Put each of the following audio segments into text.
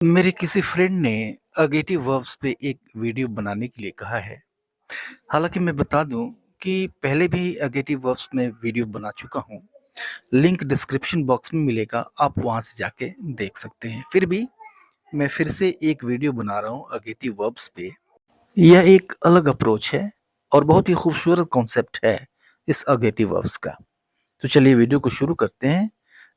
मेरे किसी फ्रेंड ने अगेटिव वर्ब्स पे एक वीडियो बनाने के लिए कहा है। हालांकि मैं बता दूं कि पहले भी अगेटिव वर्ब्स में वीडियो बना चुका हूं। लिंक डिस्क्रिप्शन बॉक्स में मिलेगा, आप वहां से जाके देख सकते हैं। फिर भी मैं फिर से एक वीडियो बना रहा हूं अगेटिव वर्ब्स पे। यह एक अलग अप्रोच है और बहुत ही खूबसूरत कॉन्सेप्ट है इस अगेटिव वर्ब्स का। तो चलिए वीडियो को शुरू करते हैं।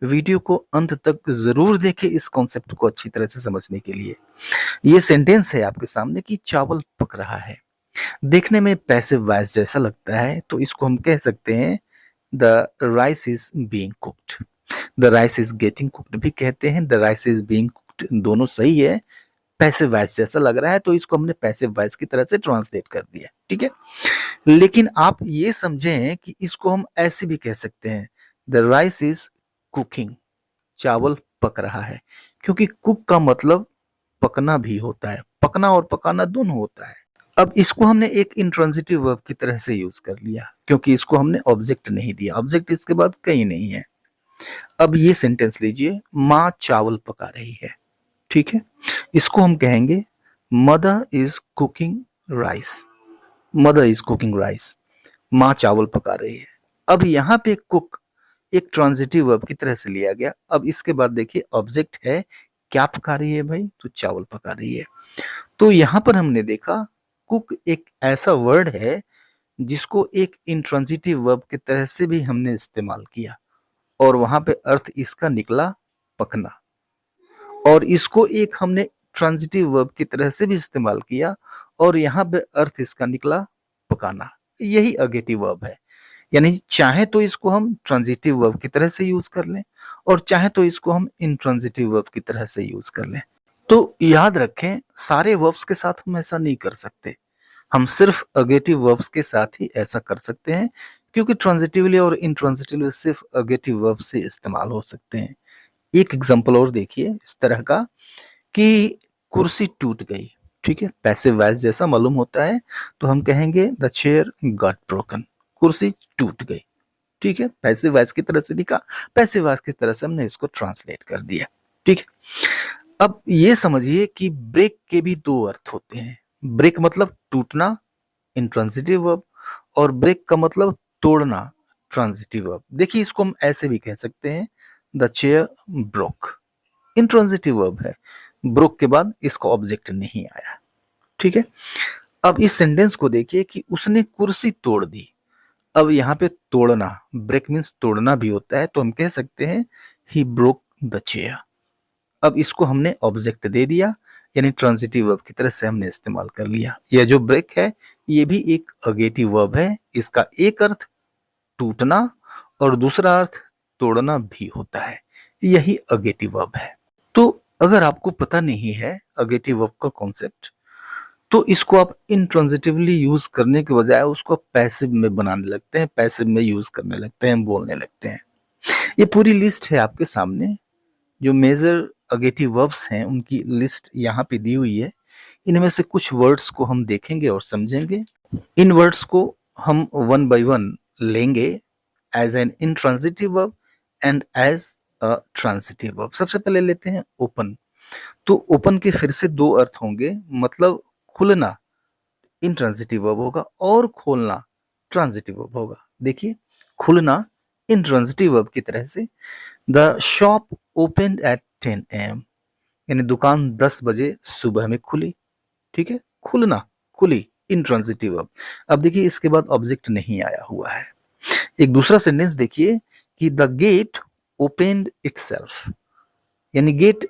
वीडियो को अंत तक जरूर देखें इस कॉन्सेप्ट को अच्छी तरह से समझने के लिए। ये सेंटेंस है आपके सामने कि चावल पक रहा है। देखने में पैसिव वॉइस जैसा लगता है, तो इसको हम कह सकते हैं the rice is being cooked. The rice is getting cooked भी कहते हैं, the rice is being cooked, दोनों सही है। पैसिव वॉइस जैसा लग रहा है तो इसको हमने पैसिव वॉइस की तरह से ट्रांसलेट कर दिया, ठीक है। लेकिन आप ये समझें कि इसको हम ऐसे भी कह सकते हैं द राइस इज कुकिंग, चावल पक रहा है। क्योंकि कुक का मतलब पकना भी होता है, पकना और पकाना दोनों होता है। अब इसको हमने एक इंट्रांजिटिव वर्ब की तरह से यूज कर लिया, क्योंकि इसको हमने ऑब्जेक्ट नहीं दिया, ऑब्जेक्ट इसके बाद कहीं नहीं है। अब ये सेंटेंस लीजिए, माँ चावल पका रही है, ठीक है। इसको हम कहेंगे mother is cooking rice. Mother is cooking rice, माँ चावल पका रही है। अब यहाँ पे कुक एक ट्रांजिटिव वर्ब की तरह से लिया गया। अब इसके बाद देखिए ऑब्जेक्ट है, क्या पका रही है भाई, तो चावल पका रही है। तो यहां पर हमने देखा कुक एक ऐसा वर्ड है जिसको एक इंट्रांजिटिव वर्ब की तरह से भी हमने इस्तेमाल किया, और वहां पे अर्थ इसका निकला पकना। और इसको एक हमने ट्रांजिटिव वर्ब की तरह से भी इस्तेमाल किया, और यहाँ पे अर्थ इसका निकला पकाना। यही अगेटिव वर्ब है। यानी चाहे तो इसको हम ट्रांजिटिव वर्ब की तरह से यूज कर लें, और चाहे तो इसको हम इंट्रांजिटिव वर्ब की तरह से यूज कर लें। तो याद रखें, सारे वर्ब्स के साथ हम ऐसा नहीं कर सकते। हम सिर्फ अगेटिव वर्ब्स के साथ ही ऐसा कर सकते हैं, क्योंकि ट्रांजिटिवली और इंट्रांजिटिवली सिर्फ अगेटिव वर्ब्स से इस्तेमाल हो सकते हैं। एक एग्जांपल और देखिए इस तरह का कि कुर्सी टूट गई, ठीक है। पैसिव वॉइस जैसा मालूम होता है, तो हम कहेंगे द चेयर गॉट ब्रोकन, कुर्सी टूट गई, ठीक है। पैसिव वॉइस की तरह से लिखा, पैसिव वॉइस की तरह से हमने इसको ट्रांसलेट कर दिया, ठीक है। अब ये समझिए कि ब्रेक के भी दो अर्थ होते हैं। ब्रेक मतलब टूटना, इंट्रांजिटिव वर्ब, और ब्रेक का मतलब तोड़ना, ट्रांजिटिव वर्ब। देखिए इसको हम ऐसे भी कह सकते हैं the chair broke, intransitive verb है, ब्रोक के बाद इसका ऑब्जेक्ट नहीं आया, ठीक है। अब इस सेंटेंस को देखिए कि उसने कुर्सी तोड़ दी। अब यहाँ पे तोड़ना, ब्रेक मीन्स तोड़ना भी होता है, तो हम कह सकते हैं ही ब्रोक द चेयर। अब इसको हमने ऑब्जेक्ट दे दिया, यानी ट्रांजिटिव वर्ब की तरह से हमने इस्तेमाल कर लिया। यह जो ब्रेक है ये भी एक अगेटिव वर्ब है। इसका एक अर्थ टूटना और दूसरा अर्थ तोड़ना भी होता है। यही अगेटिव वर्ब है। तो अगर आपको पता नहीं है अगेटिव वर्ब का कॉन्सेप्ट, तो इसको आप इंट्रांजिटिवली यूज करने के बजाय उसको पैसिव में बनाने लगते हैं, पैसिव में यूज करने लगते हैं, बोलने लगते हैं। ये पूरी लिस्ट है आपके सामने, जो मेजर अगेटिव वर्ब्स हैं उनकी लिस्ट यहाँ पे दी हुई है। इनमें से कुछ वर्ड्स को हम देखेंगे और समझेंगे। इन वर्ड्स को हम वन बाय वन लेंगे as an intransitive verb and as a transitive verb. सबसे पहले लेते हैं ओपन। तो ओपन के फिर से दो अर्थ होंगे, मतलब खुलना इंट्रांजिटिव वर्ब होगा और खोलना ट्रांजिटिव वर्ब होगा। देखिए, खुलना इंट्रांजिटिव वर्ब की तरह से the shop opened at 10 AM, यानी दुकान 10 बजे सुबह में खुली, ठीक है। खुलना, खुली, इंट्रांजिटिव वर्ब। अब देखिए इसके बाद ऑब्जेक्ट नहीं आया हुआ है। एक दूसरा सेंटेंस देखिए कि द गेट ओपनड इटसेल्फ, यानी गेट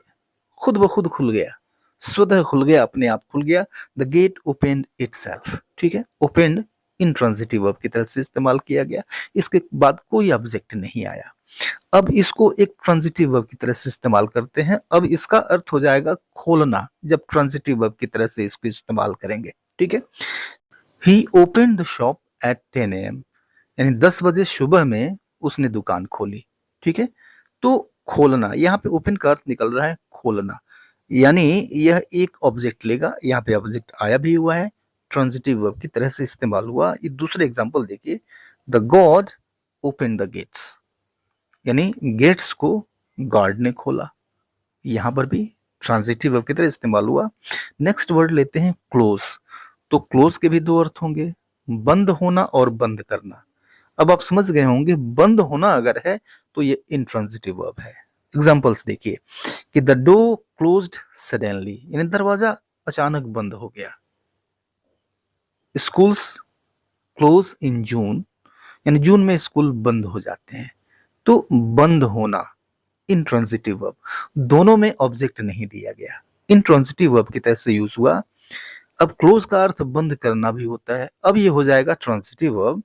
खुद ब खुद खुल गया, स्वतः खुल गया, अपने आप खुल गया। द गेट ओपनड इटसेल्फ, ठीक है। ओपनड इंट्रांजिटिव वर्ब की तरह से इस्तेमाल किया गया। इसके बाद कोई ऑब्जेक्ट नहीं आया। अब इसको एक ट्रांजिटिव वर्ब की तरह से इस्तेमाल करते हैं। अब इसका अर्थ हो जाएगा खोलना, जब ट्रांजिटिव वर्ब की तरह से इसको इस्तेमाल करेंगे, ठीक है। He open the shop at 10 AM, यानी 10 बजे सुबह में उसने दुकान खोली, ठीक है। तो खोलना, यहाँ पे ओपन का अर्थ निकल रहा है खोलना, यानी यह एक ऑब्जेक्ट लेगा। यहाँ पे ऑब्जेक्ट आया भी हुआ है, ट्रांजिटिव वर्ब की तरह से इस्तेमाल हुआ। ये दूसरे एग्जांपल देखिए, the God open the gates, यानी गेट्स को गॉड ने खोला। यहाँ पर भी ट्रांजिटिव वर्ब की तरह इस्तेमाल हुआ। नेक्स्ट वर्ड लेते हैं क्लोज। तो क्लोज के भी दो अर्थ होंगे, बंद होना और बंद करना। अब आप समझ गए होंगे बंद होना अगर है तो ये इंट्रांजिटिव वर्ब है। एग्जांपल्स देखिए कि द डोर क्लोज्ड सडनली, यानी दरवाजा अचानक बंद हो गया। स्कूल्स क्लोज इन जून, यानी जून में स्कूल बंद हो जाते हैं। तो बंद होना इंट्रांजिटिव वर्ब, दोनों में ऑब्जेक्ट नहीं दिया गया, इंट्रांजिटिव वर्ब की तरह से यूज हुआ। अब क्लोज का अर्थ बंद करना भी होता है। अब ये हो जाएगा transitive verb.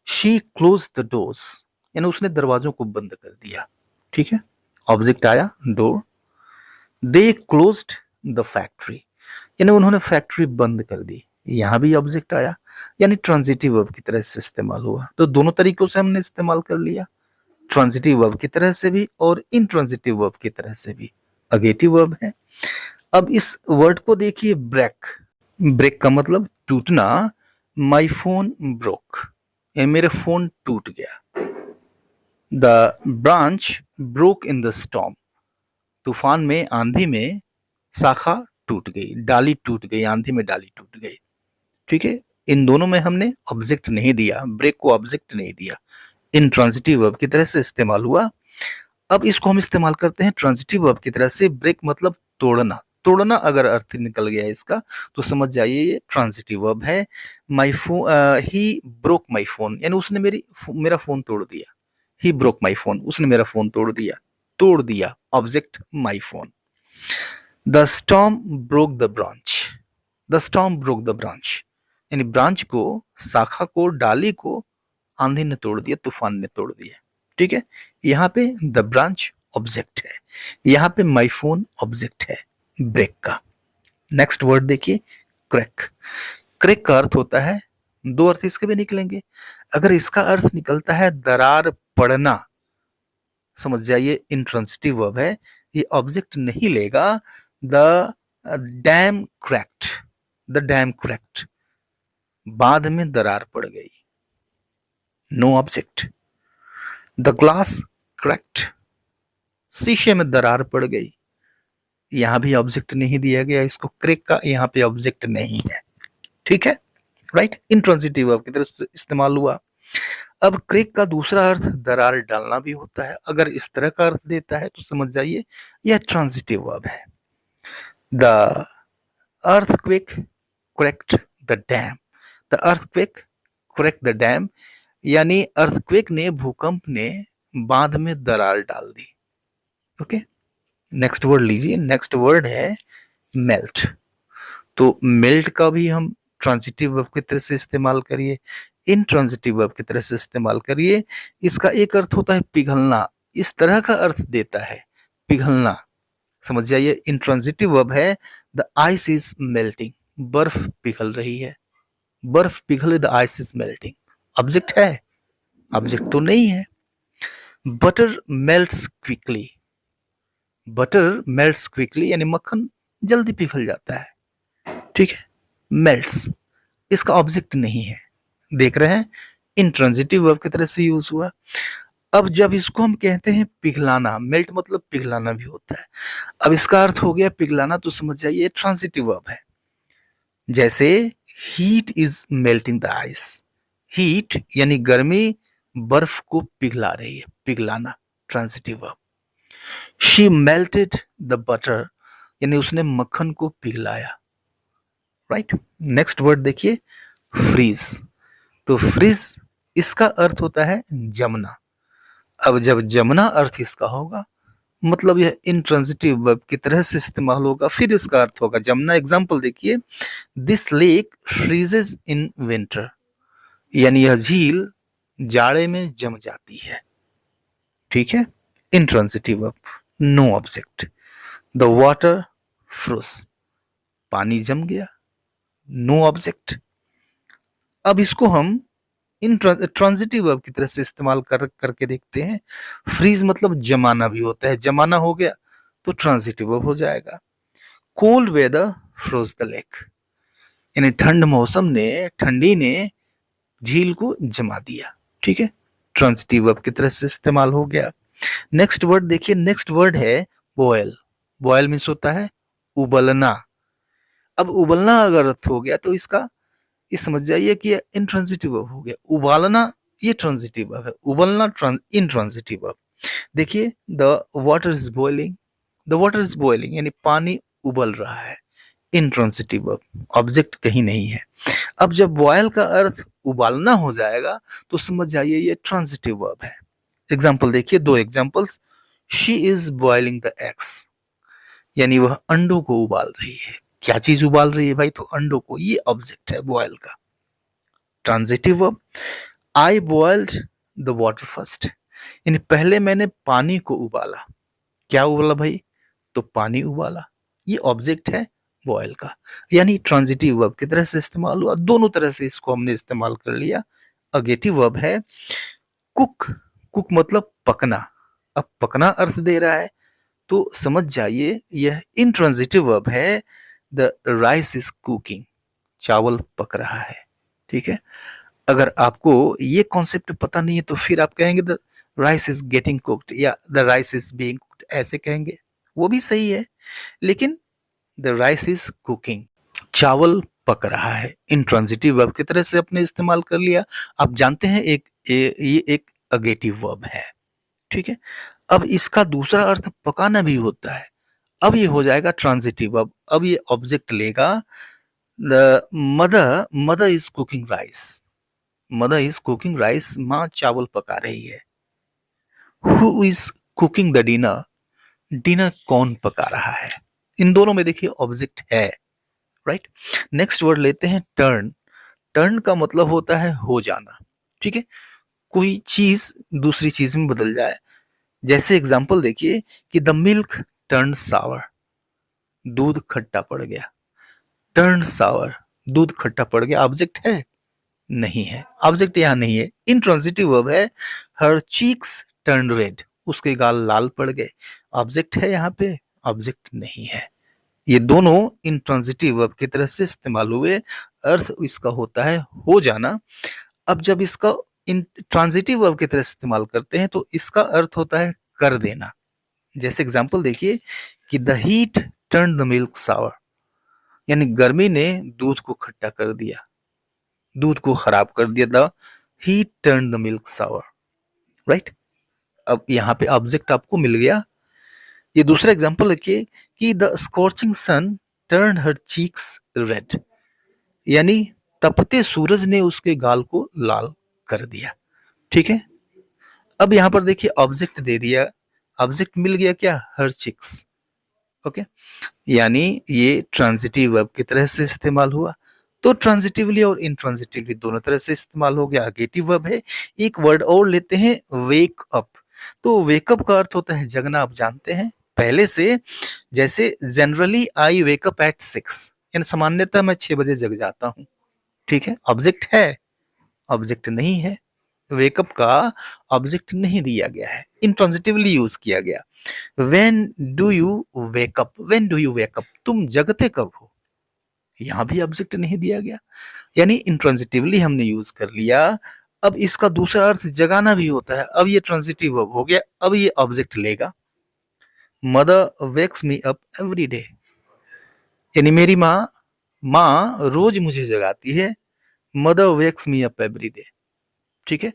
She close the doors, यानी उसने दरवाजों को बंद कर दिया। ठीक है, ऑब्जेक्ट आया door. They closed the factory, यानी उन्होंने फैक्ट्री बंद कर दी। यहां भी ऑब्जेक्ट आया, यानी ट्रांजिटिव वर्ब की तरह से इस्तेमाल हुआ। तो दोनों तरीकों से हमने इस्तेमाल कर लिया, ट्रांजिटिव वर्ब की तरह से भी और इनट्रांजिटिव वर्ब की तरह से भी। अगेटिव वर्ब है। अब इस वर्ड को देखिए ब्रेक। ब्रेक का मतलब टूटना। माई फोन ब्रोक, यानी मेरा फोन टूट गया। The branch broke in the storm, तूफान में, आंधी में शाखा टूट गई, डाली टूट गई, आंधी में डाली टूट गई। ठीक है, इन दोनों में हमने ऑब्जेक्ट नहीं दिया, ब्रेक को ऑब्जेक्ट नहीं दिया, इन ट्रांजिटिव वर्ब की तरह से इस्तेमाल हुआ। अब इसको हम इस्तेमाल करते हैं ट्रांजिटिव वर्ब की तरह से। ब्रेक मतलब तोड़ना, तोड़ना अगर अर्थ निकल गया इसका तो समझ जाइए ये ट्रांजिटिव वर्ब है। My phone, he broke my phone, यानी उसने मेरा फोन तोड़ दिया। ही ब्रोक माई फोन, उसने मेरा फोन तोड़ दिया, तोड़ दिया, object my phone. The storm broke the branch, the storm broke the branch, यानी ब्रांच को, शाखा को, डाली को आंधी ने तोड़ दिया, तूफान ने तोड़ दिया। ठीक है, यहाँ पे द ब्रांच ऑब्जेक्ट है, यहाँ पे माई फोन ऑब्जेक्ट है ब्रेक का। नेक्स्ट वर्ड देखिए क्रैक। क्रैक का अर्थ होता है, दो अर्थ इसके भी निकलेंगे। अगर इसका अर्थ निकलता है दरार पड़ना, समझ जाइए इंट्रांजिटिव वर्ब है, ये ऑब्जेक्ट नहीं लेगा। The dam cracked, the dam cracked, बांध में दरार पड़ गई, no object. The glass cracked, शीशे में दरार पड़ गई, यहां भी ऑब्जेक्ट नहीं दिया गया इसको, क्रैक का यहाँ पे ऑब्जेक्ट नहीं है। ठीक है, राइट, इंट्रांजिटिव वर्ब की तरह से इस्तेमाल हुआ। अब क्रैक का दूसरा अर्थ दरार डालना भी होता है। अगर इस तरह का अर्थ देता है तो समझ जाइए यह ट्रांजिटिव वर्ब है। The earthquake cracked the dam, the earthquake cracked the dam, यानी अर्थक्वेक ने, भूकंप ने बांध में दरार डाल दी। ओके, नेक्स्ट वर्ड लीजिए। नेक्स्ट वर्ड है मेल्ट। तो मेल्ट का भी हम ट्रांजिटिव वर्ब की तरह से इस्तेमाल करिए, इन ट्रांजिटिव वर्ब की तरह से इस्तेमाल करिए। इसका एक अर्थ होता है पिघलना, इस तरह का अर्थ देता है पिघलना, समझ जाइए इंट्रांजिटिव वर्ब है। द आइस इज मेल्टिंग, बर्फ पिघल रही है, बर्फ पिघले, the ice is melting. Object है? ऑब्जेक्ट तो नहीं है। Butter melts quickly, butter melts quickly, यानी मक्खन जल्दी पिघल जाता है। ठीक है, मेल्ट्स, इसका ऑब्जेक्ट नहीं है, देख रहे हैं इंट्रांजिटिव वर्ब की तरह से यूज हुआ। अब जब इसको हम कहते हैं पिघलाना, मेल्ट मतलब पिघलाना भी होता है। अब इसका अर्थ हो गया पिघलाना, तो समझ जाइए ट्रांजिटिव वर्ब है। जैसे heat is melting the ice, heat यानी गर्मी बर्फ को पिघला रही है, पिघलाना transitive verb. She melted the butter, यानी उसने मक्खन को पिघलाया। राइट, नेक्स्ट वर्ड देखिए फ्रीज। तो फ्रीज इसका अर्थ होता है जमना। अब जब जमना अर्थ इसका होगा मतलब यह इंट्रांजिटिव वर्ब की तरह से इस्तेमाल होगा, फिर इसका अर्थ होगा जमना। एग्जांपल देखिए, this lake freezes in winter, यानी यह झील जाड़े में जम जाती है। ठीक है, intransitive verb, no object. The water froze, पानी जम गया, नो ऑब्जेक्ट। अब इसको हम इन ट्रांजिटिव वर्ब की तरह से इस्तेमाल करके देखते हैं। फ्रीज मतलब जमाना भी होता है, जमाना हो गया तो ट्रांजिटिव वर्ब हो जाएगा। Cold weather froze the lake, यानी ठंड मौसम ने, ठंडी ने झील को जमा दिया। ठीक है, ट्रांजिटिव वर्ब की तरह से इस्तेमाल हो गया। नेक्स्ट वर्ड देखिए, नेक्स्ट वर्ड है बॉयल। बॉयल मीन्स होता है उबलना। अब उबलना अगर अर्थ हो गया तो इसका ये समझ जाइए कि ये इंट्रांजिटिव वर्ब हो गया। उबालना ये ट्रांजिटिव वर्ब है, उबलना इंट्रांजिटिव वर्ब। देखिए the water is boiling, the water is boiling यानी पानी उबल रहा है, इंट्रांजिटिव वर्ब, ऑब्जेक्ट कहीं नहीं है। अब जब बॉयल का अर्थ उबालना हो जाएगा तो समझ जाइए ये ट्रांजिटिव वर्ब है। एग्जाम्पल देखिए, दो examples. She is boiling the eggs यानी वह अंडों को उबाल रही है। क्या चीज उबाल रही है भाई? तो अंडों को, ये ऑब्जेक्ट है बॉयल का। Transitive verb, I boiled the water first यानी पहले मैंने पानी को उबाला। क्या उबाला भाई? तो पानी उबाला, ये ऑब्जेक्ट है बॉयल का। यानी ट्रांजिटिव वर्ब की तरह से इस्तेमाल हुआ, दोनों तरह से इसको हमने इस्तेमाल कर लिया। अगेटिव वर्ब है कुक, कुक मतलब पकना। अब पकना अर्थ दे रहा है तो समझ जाइए यह इंट्रांजिटिव वर्ब है। द राइस इज कुकिंग, चावल पक रहा है। ठीक है, अगर आपको ये कॉन्सेप्ट पता नहीं है तो फिर आप कहेंगे the rice is getting cooked या the rice is being cooked, ऐसे कहेंगे, वो भी सही है, लेकिन द राइस इज कुकिंग, चावल पक रहा है, इंट्रांजिटिव वर्ब की तरह से अपने इस्तेमाल कर लिया। आप जानते हैं ये एक अगेटिव वर्ब है। ठीक है, अब इसका दूसरा अर्थ पकाना भी होता है। अब ये हो जाएगा ट्रांजिटिव वर्ब। अब ये ऑब्जेक्ट लेगा। The mother, mother is cooking rice, mother is cooking rice, माँ चावल पका रही है। Who is cooking the dinner, dinner कौन पका रहा है? इन दोनों में देखिए ऑब्जेक्ट है। राइट, नेक्स्ट वर्ड लेते हैं टर्न। टर्न का मतलब होता है हो जाना। ठीक है, कोई चीज दूसरी चीज में बदल जाए। जैसे एग्जांपल देखिए कि द मिल्क टर्न सावर, दूध खट्टा पड़ गया। टर्न सावर, दूध खट्टा पड़ गया, ऑब्जेक्ट है? नहीं है, ऑब्जेक्ट यहाँ नहीं है, इंट्रांजिटिव वर्ब है। हर चीक्स टर्न रेड, उसके गाल लाल पड़ गए, ऑब्जेक्ट है यहाँ पे? ऑब्जेक्ट नहीं है। ये दोनों इंट्रांजिटिव वर्ब की तरह से इस्तेमाल हुए, अर्थ इसका होता है हो जाना। अब जब इसका ट्रांजिटिव वर्ब की तरह इस्तेमाल करते हैं तो इसका अर्थ होता है कर देना। जैसे एग्जांपल देखिए कि the heat turn the milk sour यानी गर्मी ने दूध को खट्टा कर दिया, दूध को खराब कर दिया। The heat turn the milk sour. Right, अब यहाँ पे ऑब्जेक्ट आपको मिल गया। ये दूसरा एग्जांपल देखिए कि the scorching sun turn her cheeks red यानी तपते सूरज ने उसके गाल को लाल कर दिया। ठीक है, अब यहाँ पर देखिए ऑब्जेक्ट दे दिया, ऑब्जेक्ट मिल गया क्या? हर चिक्स। ओके, यानी ये ट्रांजिटिव वर्ब की तरह से इस्तेमाल हुआ। तो ट्रांजिटिवली और इंट्रांजिटिवली दोनों तरह से इस्तेमाल हो गया, अगेटिव वर्ब है। एक वर्ड और लेते हैं, वेक अप। तो वेकअप का अर्थ होता है जगना, आप जानते हैं पहले से। जैसे जनरली आई वेकअप एट 6 यानी सामान्यतः मैं 6 बजे जग जाता हूँ। ठीक है, ऑब्जेक्ट है? ऑब्जेक्ट नहीं है, वेकअप का ऑब्जेक्ट नहीं दिया गया है, इंट्रांजिटिवली यूज किया गया। When do you wake up, when do you wake up, तुम जगते कब हो? यहां भी ऑब्जेक्ट नहीं दिया गया, यानी इंट्रांजिटिवली हमने यूज कर लिया। अब इसका दूसरा अर्थ जगाना भी होता है। अब ये ट्रांजिटिव वर्ब हो गया, अब ये ऑब्जेक्ट लेगा। Mother wakes me up every day यानी मेरी माँ, माँ रोज मुझे जगाती है। Mother wakes me up every day. ठीक है,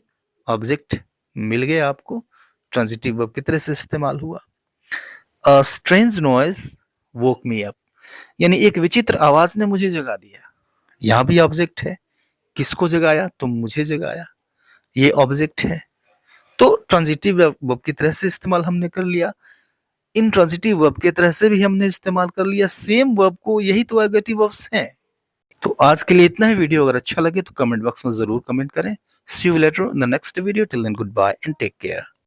ऑब्जेक्ट मिल गया आपको, ट्रांजिटिव वर्ब की तरह से इस्तेमाल हुआ। A strange noise woke me up यानी एक विचित्र आवाज ने मुझे जगा दिया। यहां भी ऑब्जेक्ट है, किसको जगाया? तुम मुझे जगाया, ये ऑब्जेक्ट है। तो ट्रांजिटिव वर्ब की तरह से इस्तेमाल हमने कर लिया, इन ट्रांजिटिव वर्ब की तरह से भी हमने इस्तेमाल कर लिया सेम वर्ब को, यही तो एडजेक्टिव वर्ब्स हैं। तो आज के लिए इतना ही। वीडियो अगर अच्छा लगे तो कमेंट बॉक्स में जरूर कमेंट करें। See you later in the next video, till then goodbye and take care.